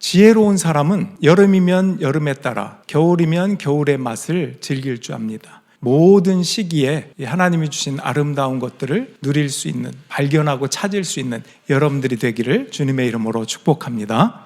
지혜로운 사람은 여름이면 여름에 따라, 겨울이면 겨울의 맛을 즐길 줄 압니다. 모든 시기에 하나님이 주신 아름다운 것들을 누릴 수 있는, 발견하고 찾을 수 있는 여러분들이 되기를 주님의 이름으로 축복합니다.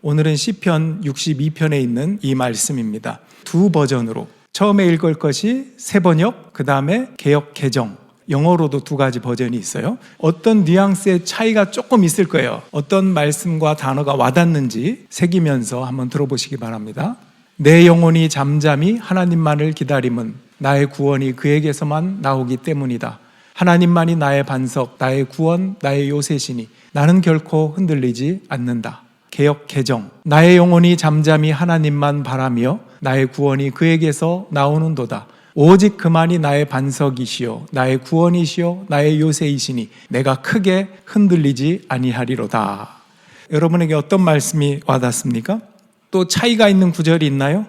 오늘은 시편 62편에 있는 이 말씀입니다. 두 버전으로, 처음에 읽을 것이 새 번역, 그 다음에 개역 개정, 영어로도 두 가지 버전이 있어요. 어떤 뉘앙스의 차이가 조금 있을 거예요. 어떤 말씀과 단어가 와닿는지 새기면서 한번 들어보시기 바랍니다. 내 영혼이 잠잠히 하나님만을 기다림은 나의 구원이 그에게서만 나오기 때문이다. 하나님만이 나의 반석, 나의 구원, 나의 요새시니 나는 결코 흔들리지 않는다. 개역 개정, 나의 영혼이 잠잠히 하나님만 바라며 나의 구원이 그에게서 나오는도다. 오직 그만이 나의 반석이시요 나의 구원이시요 나의 요새이시니 내가 크게 흔들리지 아니하리로다. 여러분에게 어떤 말씀이 와닿습니까? 또 차이가 있는 구절이 있나요?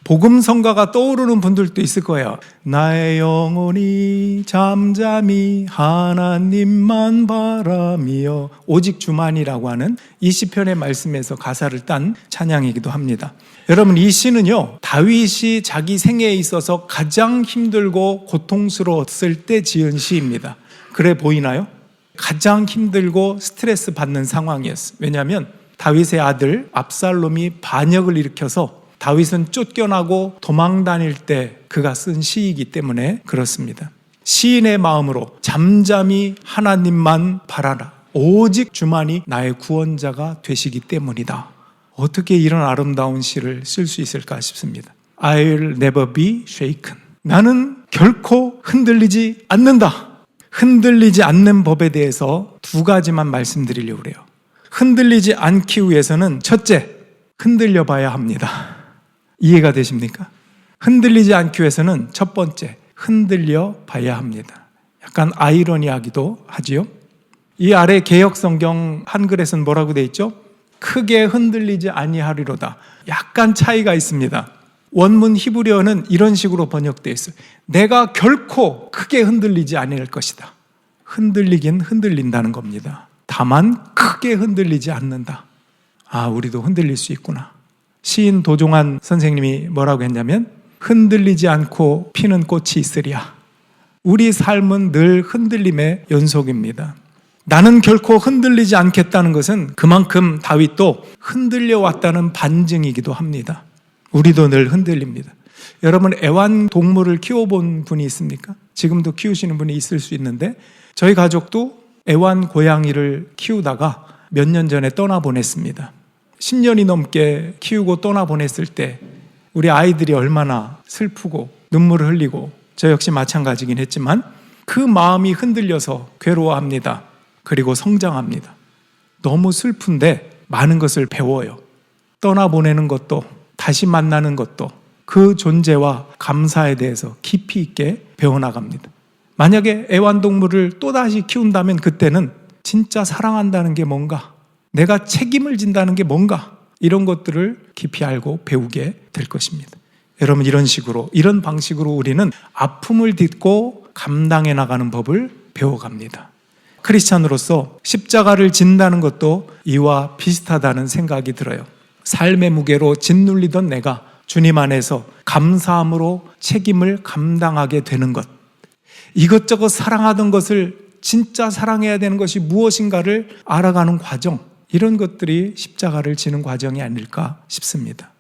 복음성가가 떠오르는 분들도 있을 거예요. 나의 영혼이 잠잠히 하나님만 바라며, 오직 주만이라고 하는 이 시편의 말씀에서 가사를 딴 찬양이기도 합니다. 여러분, 이 시는요, 다윗이 자기 생애에 있어서 가장 힘들고 고통스러웠을 때 지은 시입니다. 그래 보이나요? 가장 힘들고 스트레스 받는 상황이었어요. 왜냐하면 다윗의 아들 압살롬이 반역을 일으켜서 다윗은 쫓겨나고 도망 다닐 때 그가 쓴 시이기 때문에 그렇습니다. 시인의 마음으로 잠잠히 하나님만 바라라. 오직 주만이 나의 구원자가 되시기 때문이다. 어떻게 이런 아름다운 시를 쓸 수 있을까 싶습니다. I'll never be shaken. 나는 결코 흔들리지 않는다. 흔들리지 않는 법에 대해서 두 가지만 말씀드리려고 그래요. 흔들리지 않기 위해서는 첫째, 흔들려 봐야 합니다. 이해가 되십니까? 흔들리지 않기 위해서는 첫 번째, 흔들려 봐야 합니다. 약간 아이러니하기도 하지요. 이 아래 개역성경 한글에서는 뭐라고 되어 있죠? 크게 흔들리지 아니하리로다. 약간 차이가 있습니다. 원문 히브리어는 이런 식으로 번역되어 있어요. 내가 결코 크게 흔들리지 아니할 것이다. 흔들리긴 흔들린다는 겁니다. 다만 크게 흔들리지 않는다. 아, 우리도 흔들릴 수 있구나. 시인 도종환 선생님이 뭐라고 했냐면, 흔들리지 않고 피는 꽃이 있으랴. 우리 삶은 늘 흔들림의 연속입니다. 나는 결코 흔들리지 않겠다는 것은 그만큼 다윗도 흔들려 왔다는 반증이기도 합니다. 우리도 늘 흔들립니다. 여러분, 애완동물을 키워본 분이 있습니까? 지금도 키우시는 분이 있을 수 있는데, 저희 가족도 애완고양이를 키우다가 몇 년 전에 떠나보냈습니다. 10년이 넘게 키우고 떠나보냈을 때 우리 아이들이 얼마나 슬프고 눈물을 흘리고, 저 역시 마찬가지긴 했지만 그 마음이 흔들려서 괴로워합니다. 그리고 성장합니다. 너무 슬픈데 많은 것을 배워요. 떠나보내는 것도, 다시 만나는 것도, 그 존재와 감사에 대해서 깊이 있게 배워나갑니다. 만약에 애완동물을 또다시 키운다면 그때는 진짜 사랑한다는 게 뭔가, 내가 책임을 진다는 게 뭔가, 이런 것들을 깊이 알고 배우게 될 것입니다. 여러분, 이런 방식으로 우리는 아픔을 딛고 감당해 나가는 법을 배워갑니다. 크리스찬으로서 십자가를 진다는 것도 이와 비슷하다는 생각이 들어요. 삶의 무게로 짓눌리던 내가 주님 안에서 감사함으로 책임을 감당하게 되는 것, 이것저것 사랑하던 것을 진짜 사랑해야 되는 것이 무엇인가를 알아가는 과정, 이런 것들이 십자가를 지는 과정이 아닐까 싶습니다.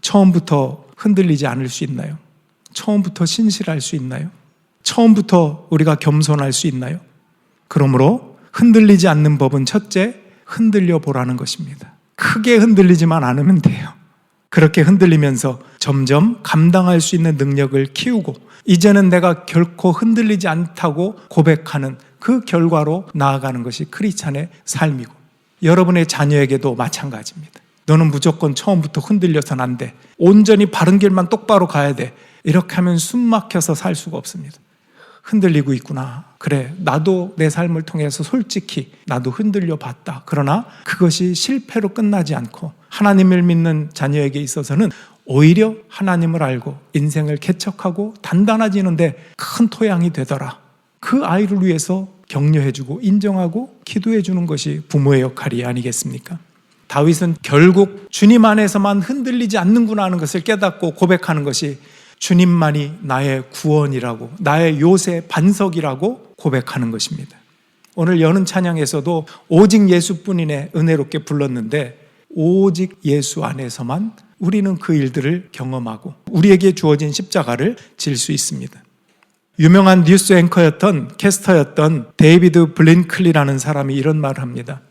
처음부터 흔들리지 않을 수 있나요? 처음부터 신실할 수 있나요? 처음부터 우리가 겸손할 수 있나요? 그러므로 흔들리지 않는 법은 첫째, 흔들려 보라는 것입니다. 크게 흔들리지만 않으면 돼요. 그렇게 흔들리면서 점점 감당할 수 있는 능력을 키우고, 이제는 내가 결코 흔들리지 않다고 고백하는 그 결과로 나아가는 것이 크리스찬의 삶이고, 여러분의 자녀에게도 마찬가지입니다. 너는 무조건 처음부터 흔들려서는 안 돼. 온전히 바른 길만 똑바로 가야 돼. 이렇게 하면 숨 막혀서 살 수가 없습니다. 흔들리고 있구나. 그래, 나도 내 삶을 통해서 솔직히 나도 흔들려 봤다. 그러나 그것이 실패로 끝나지 않고 하나님을 믿는 자녀에게 있어서는 오히려 하나님을 알고 인생을 개척하고 단단해지는데 큰 토양이 되더라. 그 아이를 위해서 격려해주고 인정하고 기도해주는 것이 부모의 역할이 아니겠습니까? 다윗은 결국 주님 안에서만 흔들리지 않는구나 하는 것을 깨닫고 고백하는 것이 주님만이 나의 구원이라고, 나의 요새 반석이라고 고백하는 것입니다. 오늘 여는 찬양에서도 오직 예수뿐이네 은혜롭게 불렀는데, 오직 예수 안에서만 우리는 그 일들을 경험하고 우리에게 주어진 십자가를 질 수 있습니다. 유명한 뉴스 앵커였던 캐스터였던 데이비드 블링클리라는 사람이 이런 말을 합니다.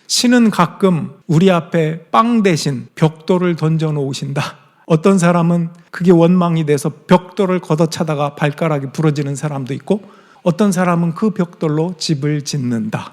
신은 가끔 우리 앞에 빵 대신 벽돌을 던져 놓으신다. 어떤 사람은 그게 원망이 돼서 벽돌을 걷어차다가 발가락이 부러지는 사람도 있고, 어떤 사람은 그 벽돌로 집을 짓는다.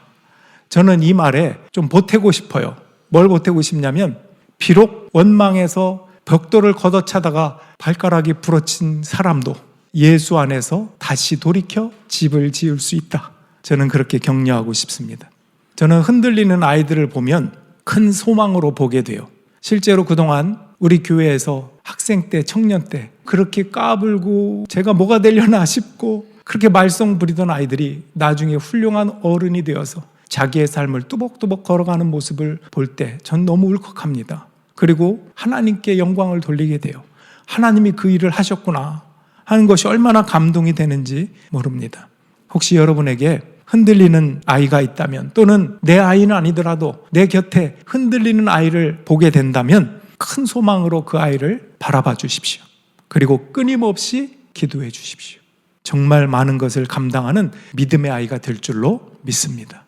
저는 이 말에 좀 보태고 싶어요. 뭘 보태고 싶냐면, 비록 원망해서 벽돌을 걷어차다가 발가락이 부러진 사람도 예수 안에서 다시 돌이켜 집을 지을 수 있다. 저는 그렇게 격려하고 싶습니다. 저는 흔들리는 아이들을 보면 큰 소망으로 보게 돼요. 실제로 그동안 우리 교회에서 학생 때, 청년 때 그렇게 까불고 제가 뭐가 되려나 싶고 그렇게 말썽 부리던 아이들이 나중에 훌륭한 어른이 되어서 자기의 삶을 뚜벅뚜벅 걸어가는 모습을 볼 때 전 너무 울컥합니다. 그리고 하나님께 영광을 돌리게 돼요. 하나님이 그 일을 하셨구나 하는 것이 얼마나 감동이 되는지 모릅니다. 혹시 여러분에게 흔들리는 아이가 있다면, 또는 내 아이는 아니더라도 내 곁에 흔들리는 아이를 보게 된다면 큰 소망으로 그 아이를 바라봐 주십시오. 그리고 끊임없이 기도해 주십시오. 정말 많은 것을 감당하는 믿음의 아이가 될 줄로 믿습니다.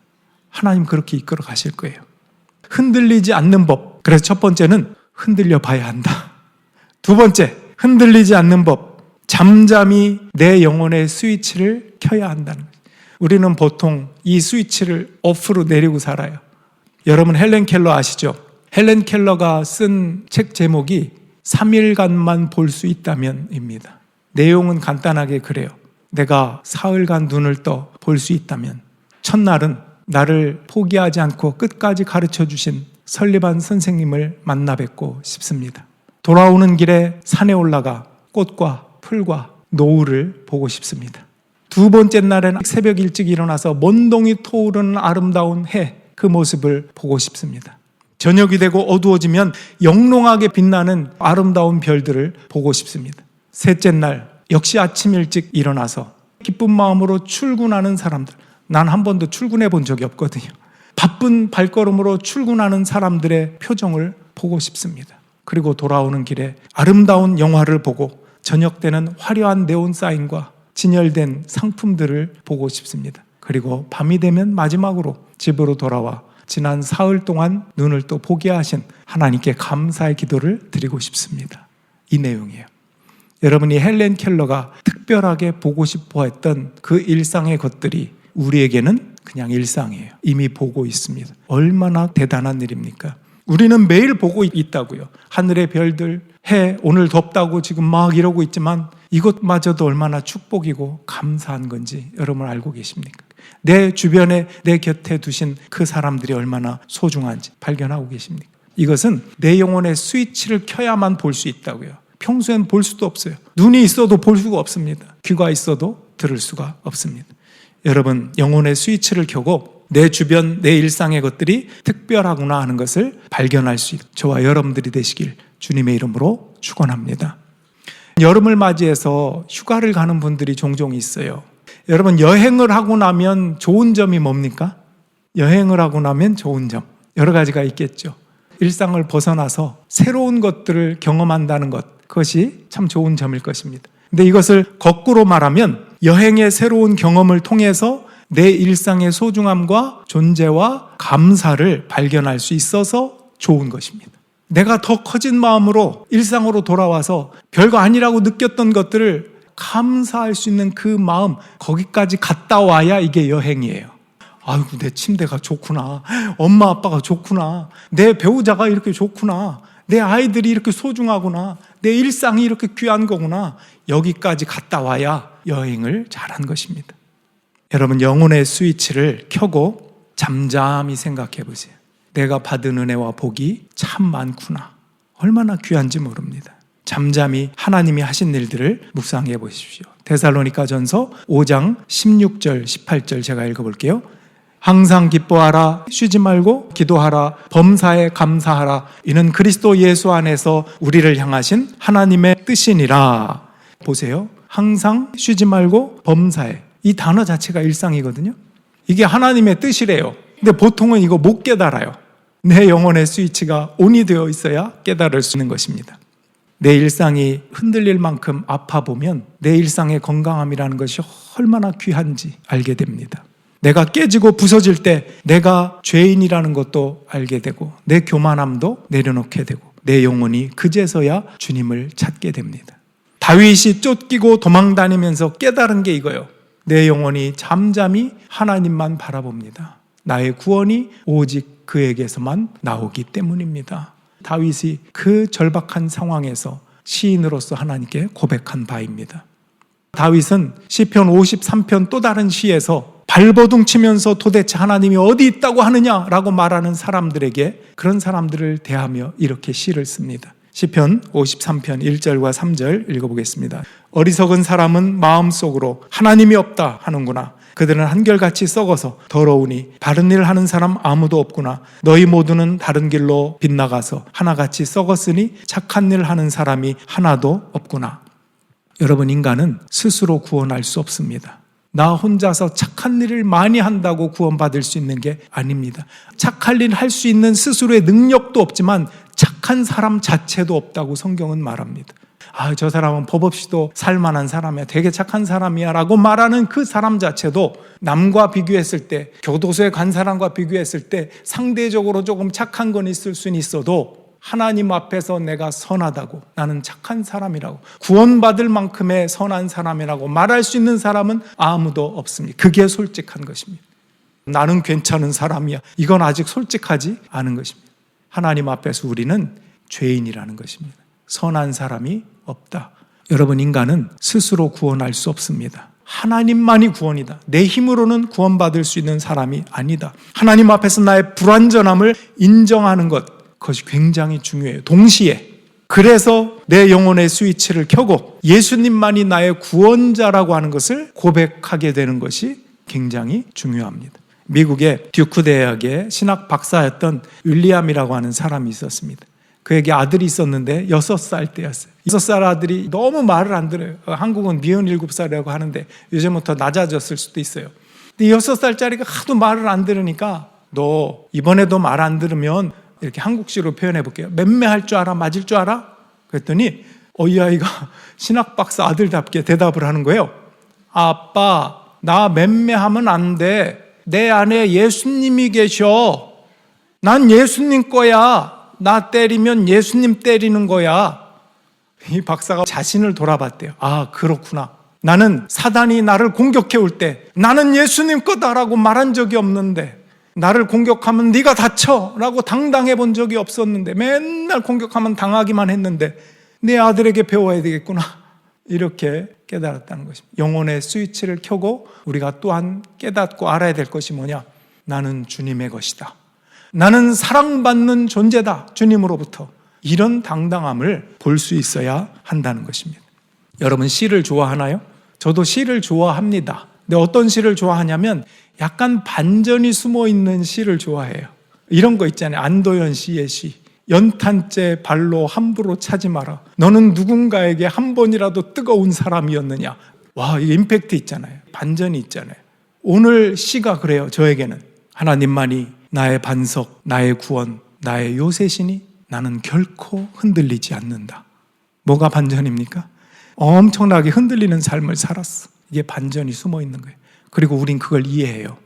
하나님 그렇게 이끌어 가실 거예요. 흔들리지 않는 법. 그래서 첫 번째는 흔들려 봐야 한다. 두 번째, 흔들리지 않는 법. 잠잠히 내 영혼의 스위치를 켜야 한다는 거예요. 우리는 보통 이 스위치를 오프로 내리고 살아요. 여러분 헬렌 켈러 아시죠? 헬렌 켈러가 쓴 책 제목이 3일간만 볼 수 있다면입니다. 내용은 간단하게 그래요. 내가 사흘간 눈을 떠 볼 수 있다면, 첫날은 나를 포기하지 않고 끝까지 가르쳐 주신 설리반 선생님을 만나 뵙고 싶습니다. 돌아오는 길에 산에 올라가 꽃과 풀과 노을을 보고 싶습니다. 두 번째 날에는 새벽 일찍 일어나서 먼동이 토오르는 아름다운 해, 그 모습을 보고 싶습니다. 저녁이 되고 어두워지면 영롱하게 빛나는 아름다운 별들을 보고 싶습니다. 셋째 날 역시 아침 일찍 일어나서 기쁜 마음으로 출근하는 사람들, 난 한 번도 출근해 본 적이 없거든요. 바쁜 발걸음으로 출근하는 사람들의 표정을 보고 싶습니다. 그리고 돌아오는 길에 아름다운 영화를 보고 저녁 때는 화려한 네온 사인과 진열된 상품들을 보고 싶습니다. 그리고 밤이 되면 마지막으로 집으로 돌아와 지난 사흘 동안 눈을 또 보게 하신 하나님께 감사의 기도를 드리고 싶습니다. 이 내용이에요. 여러분이 헬렌 켈러가 특별하게 보고 싶어 했던 그 일상의 것들이 우리에게는 그냥 일상이에요. 이미 보고 있습니다. 얼마나 대단한 일입니까? 우리는 매일 보고 있다고요. 하늘의 별들, 해, 오늘 덥다고 지금 막 이러고 있지만 이것마저도 얼마나 축복이고 감사한 건지 여러분 알고 계십니까? 내 주변에, 내 곁에 두신 그 사람들이 얼마나 소중한지 발견하고 계십니까? 이것은 내 영혼의 스위치를 켜야만 볼 수 있다고요. 평소엔 볼 수도 없어요. 눈이 있어도 볼 수가 없습니다. 귀가 있어도 들을 수가 없습니다. 여러분, 영혼의 스위치를 켜고 내 주변, 내 일상의 것들이 특별하구나 하는 것을 발견할 수 있는 저와 여러분들이 되시길 주님의 이름으로 축원합니다. 여름을 맞이해서 휴가를 가는 분들이 종종 있어요. 여러분, 여행을 하고 나면 좋은 점이 뭡니까? 여행을 하고 나면 좋은 점 여러 가지가 있겠죠. 일상을 벗어나서 새로운 것들을 경험한다는 것, 그것이 참 좋은 점일 것입니다. 근데 이것을 거꾸로 말하면 여행의 새로운 경험을 통해서 내 일상의 소중함과 존재와 감사를 발견할 수 있어서 좋은 것입니다. 내가 더 커진 마음으로 일상으로 돌아와서 별거 아니라고 느꼈던 것들을 감사할 수 있는 그 마음, 거기까지 갔다 와야 이게 여행이에요. 아이고, 내 침대가 좋구나. 엄마 아빠가 좋구나. 내 배우자가 이렇게 좋구나. 내 아이들이 이렇게 소중하구나. 내 일상이 이렇게 귀한 거구나. 여기까지 갔다 와야 여행을 잘한 것입니다. 여러분, 영혼의 스위치를 켜고 잠잠히 생각해 보세요. 내가 받은 은혜와 복이 참 많구나. 얼마나 귀한지 모릅니다. 잠잠히 하나님이 하신 일들을 묵상해 보십시오. 데살로니가전서 5장 16절 18절 제가 읽어볼게요. 항상 기뻐하라, 쉬지 말고 기도하라, 범사에 감사하라. 이는 그리스도 예수 안에서 우리를 향하신 하나님의 뜻이니라. 보세요. 항상 쉬지 말고 범사에. 이 단어 자체가 일상이거든요. 이게 하나님의 뜻이래요. 근데 보통은 이거 못 깨달아요. 내 영혼의 스위치가 온이 되어 있어야 깨달을 수 있는 것입니다. 내 일상이 흔들릴 만큼 아파보면 내 일상의 건강함이라는 것이 얼마나 귀한지 알게 됩니다. 내가 깨지고 부서질 때 내가 죄인이라는 것도 알게 되고 내 교만함도 내려놓게 되고 내 영혼이 그제서야 주님을 찾게 됩니다. 다윗이 쫓기고 도망다니면서 깨달은 게 이거예요. 내 영혼이 잠잠히 하나님만 바라봅니다. 나의 구원이 오직 그에게서만 나오기 때문입니다. 다윗이 그 절박한 상황에서 시인으로서 하나님께 고백한 바입니다. 다윗은 시편 53편 또 다른 시에서 발버둥 치면서 도대체 하나님이 어디 있다고 하느냐라고 말하는 사람들에게 그런 사람들을 대하며 이렇게 시를 씁니다. 시편 53편 1절과 3절 읽어보겠습니다. 어리석은 사람은 마음속으로 하나님이 없다 하는구나. 그들은 한결같이 썩어서 더러우니 바른 일 하는 사람 아무도 없구나. 너희 모두는 다른 길로 빗나가서 하나같이 썩었으니 착한 일 하는 사람이 하나도 없구나. 여러분, 인간은 스스로 구원할 수 없습니다. 나 혼자서 착한 일을 많이 한다고 구원받을 수 있는 게 아닙니다. 착할 일 할 수 있는 스스로의 능력도 없지만 착한 사람 자체도 없다고 성경은 말합니다. 저 사람은 법 없이도 살만한 사람이야, 되게 착한 사람이야 라고 말하는 그 사람 자체도 남과 비교했을 때, 교도소에 간 사람과 비교했을 때 상대적으로 조금 착한 건 있을 수는 있어도 하나님 앞에서 내가 선하다고, 나는 착한 사람이라고, 구원받을 만큼의 선한 사람이라고 말할 수 있는 사람은 아무도 없습니다. 그게 솔직한 것입니다. 나는 괜찮은 사람이야, 이건 아직 솔직하지 않은 것입니다. 하나님 앞에서 우리는 죄인이라는 것입니다. 선한 사람이 없다. 여러분, 인간은 스스로 구원할 수 없습니다. 하나님만이 구원이다. 내 힘으로는 구원받을 수 있는 사람이 아니다. 하나님 앞에서 나의 불완전함을 인정하는 것, 그것이 굉장히 중요해요. 동시에 그래서 내 영혼의 스위치를 켜고 예수님만이 나의 구원자라고 하는 것을 고백하게 되는 것이 굉장히 중요합니다. 미국의 듀크 대학의 신학 박사였던 윌리엄이라고 하는 사람이 있었습니다. 그에게 아들이 있었는데 6살 때였어요. 6살 아들이 너무 말을 안 들어요. 한국은 47살이라고 하는데 요즘부터 낮아졌을 수도 있어요. 근데 6살짜리가 하도 말을 안 들으니까 너 이번에도 말 안 들으면, 이렇게 한국식으로 표현해 볼게요. 맴매할 줄 알아? 맞을 줄 알아? 그랬더니 이 아이가 신학 박사 아들답게 대답을 하는 거예요. 아빠, 나 맴매하면 안 돼. 내 안에 예수님이 계셔. 난 예수님 거야. 나 때리면 예수님 때리는 거야. 이 박사가 자신을 돌아봤대요. 그렇구나. 나는 사단이 나를 공격해 올 때 나는 예수님 거다라고 말한 적이 없는데, 나를 공격하면 네가 다쳐 라고 당당해 본 적이 없었는데, 맨날 공격하면 당하기만 했는데 내 아들에게 배워야 되겠구나, 이렇게 깨달았다는 것입니다. 영혼의 스위치를 켜고 우리가 또한 깨닫고 알아야 될 것이 뭐냐? 나는 주님의 것이다. 나는 사랑받는 존재다, 주님으로부터. 이런 당당함을 볼 수 있어야 한다는 것입니다. 여러분, 시를 좋아하나요? 저도 시를 좋아합니다. 근데 어떤 시를 좋아하냐면 약간 반전이 숨어 있는 시를 좋아해요. 이런 거 있잖아요. 안도현 씨의 시. 연탄재 발로 함부로 차지 마라. 너는 누군가에게 한 번이라도 뜨거운 사람이었느냐. 와, 이게 임팩트 있잖아요. 반전이 있잖아요. 오늘 시가 그래요. 저에게는 하나님만이 나의 반석, 나의 구원, 나의 요새시니 나는 결코 흔들리지 않는다. 뭐가 반전입니까? 엄청나게 흔들리는 삶을 살았어. 이게 반전이 숨어 있는 거예요. 그리고 우린 그걸 이해해요.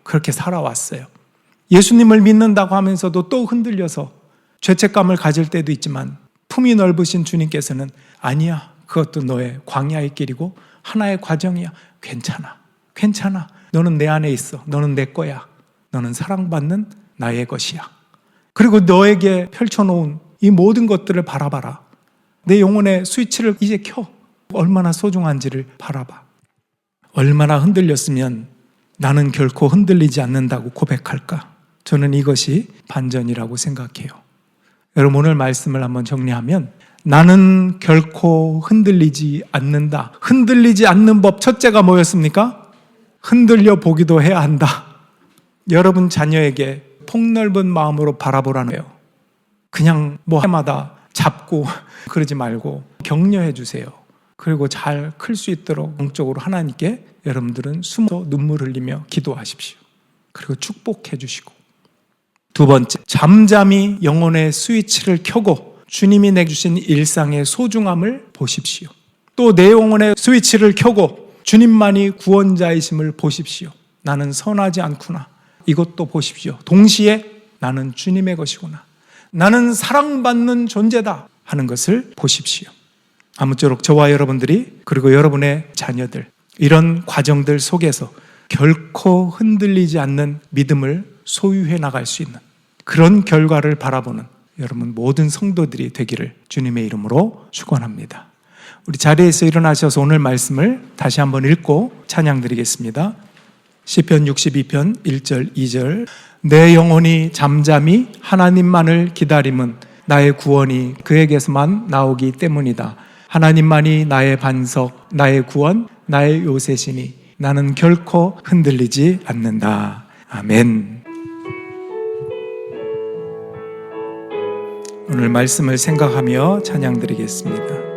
그렇게 살아왔어요. 예수님을 믿는다고 하면서도 또 흔들려서 죄책감을 가질 때도 있지만, 품이 넓으신 주님께서는 아니야, 그것도 너의 광야의 길이고 하나의 과정이야. 괜찮아. 너는 내 안에 있어. 너는 내 거야. 너는 사랑받는 나의 것이야. 그리고 너에게 펼쳐놓은 이 모든 것들을 바라봐라. 내 영혼의 스위치를 이제 켜. 얼마나 소중한지를 바라봐. 얼마나 흔들렸으면 나는 결코 흔들리지 않는다고 고백할까? 저는 이것이 반전이라고 생각해요. 여러분, 오늘 말씀을 한번 정리하면, 나는 결코 흔들리지 않는다. 흔들리지 않는 법 첫째가 뭐였습니까? 흔들려 보기도 해야 한다. 여러분 자녀에게 폭넓은 마음으로 바라보라는 거예요. 그냥 뭐 해마다 잡고 그러지 말고 격려해 주세요. 그리고 잘 클 수 있도록 영적으로 하나님께 여러분들은 숨어서 눈물 흘리며 기도하십시오. 그리고 축복해 주시고, 두 번째, 잠잠히 영혼의 스위치를 켜고 주님이 내주신 일상의 소중함을 보십시오. 또 내 영혼의 스위치를 켜고 주님만이 구원자이심을 보십시오. 나는 선하지 않구나. 이것도 보십시오. 동시에 나는 주님의 것이구나. 나는 사랑받는 존재다 하는 것을 보십시오. 아무쪼록 저와 여러분들이, 그리고 여러분의 자녀들, 이런 과정들 속에서 결코 흔들리지 않는 믿음을 소유해 나갈 수 있는 그런 결과를 바라보는 여러분 모든 성도들이 되기를 주님의 이름으로 축원합니다. 우리 자리에서 일어나셔서 오늘 말씀을 다시 한번 읽고 찬양 드리겠습니다. 시편 62편 1절 2절. 내 영혼이 잠잠히 하나님만을 기다림은 나의 구원이 그에게서만 나오기 때문이다. 하나님만이 나의 반석, 나의 구원, 나의 요새시니 나는 결코 흔들리지 않는다. 아멘. 오늘 말씀을 생각하며 찬양 드리겠습니다.